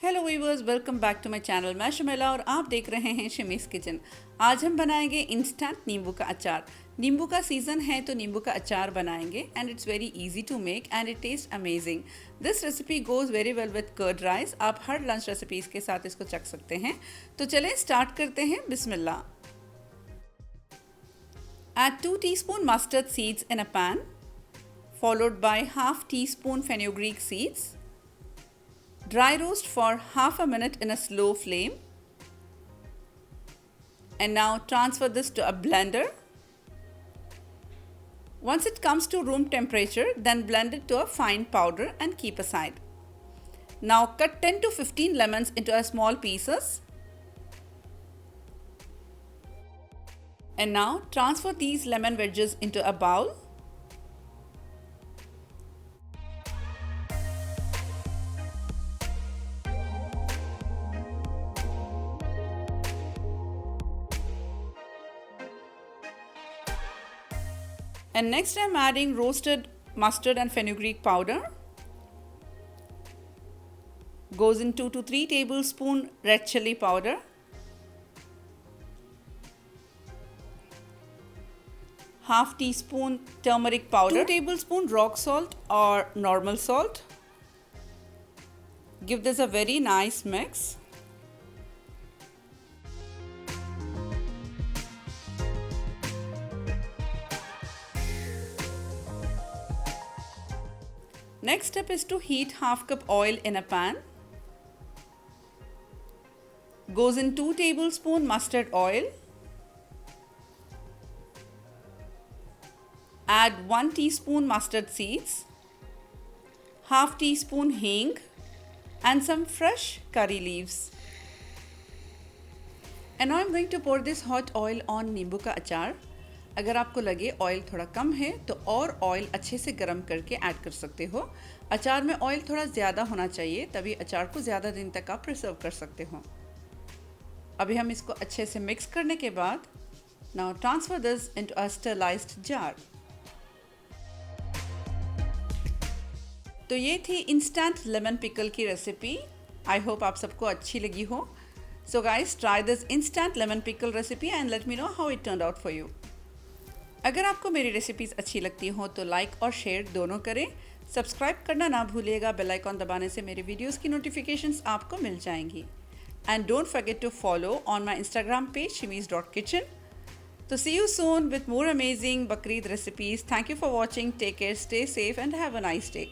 Hello viewers, welcome back to my channel. मैं शमिला और आप देख रहे हैं शिमीज किचन। आज हम बनाएंगे इंस्टेंट नींबू का अचार। नींबू का सीज़न है तो नींबू का अचार बनाएंगे and it's very easy to make and it taste amazing. This recipe goes very well with curd rice. आप हर लंच रेसिपीज़ के साथ इसको चख सकते हैं। तो चलें स्टार्ट करते हैं। बिस्मिल्लाह। Add 2 teaspoon mustard seeds in a pan, followed by half teaspoon fenugreek seeds. Dry roast for half a minute in a slow flame. And now transfer this to a blender. Once it comes to room temperature, then blend it to a fine powder and keep aside. Now cut 10 to 15 lemons into a small pieces. And now transfer these lemon wedges into a bowl. And next I'm adding roasted mustard and fenugreek powder. Goes in 2 to 3 tablespoon red chili powder. Half teaspoon turmeric powder, 2 tablespoon rock salt or normal salt. Give this a very nice mix. Next step is to heat half cup oil in a pan. Goes in 2 tablespoon mustard oil. Add 1 teaspoon mustard seeds, half teaspoon hing and some fresh curry leaves. And now I'm going to pour this hot oil on नींबू का अचार। अगर आपको लगे oil थोड़ा कम है तो और ऑयल अच्छे से गर्म करके ऐड कर सकते हो। अचार में ऑयल थोड़ा ज़्यादा होना चाहिए, तभी अचार को ज़्यादा दिन तक आप प्रिजर्व कर सकते हो। अभी हम इसको अच्छे से मिक्स करने के बाद now transfer this into a sterilized jar. तो ये थी इंस्टेंट लेमन पिकल की रेसिपी। आई होप आप सबको अच्छी लगी हो। So guys, try this instant lemon pickle recipe and let me know how it turned out for you. अगर आपको मेरी रेसिपीज़ अच्छी लगती हो तो लाइक और शेयर दोनों करें। सब्सक्राइब करना ना भूलिएगा। बेल आइकॉन दबाने से मेरे वीडियोस की नोटिफिकेशंस आपको मिल जाएंगी। And don't forget to follow on my Instagram page shimi's.kitchen. So see you soon with more amazing Bakrid recipes. Thank you for watching. Take care, stay safe and have a nice day.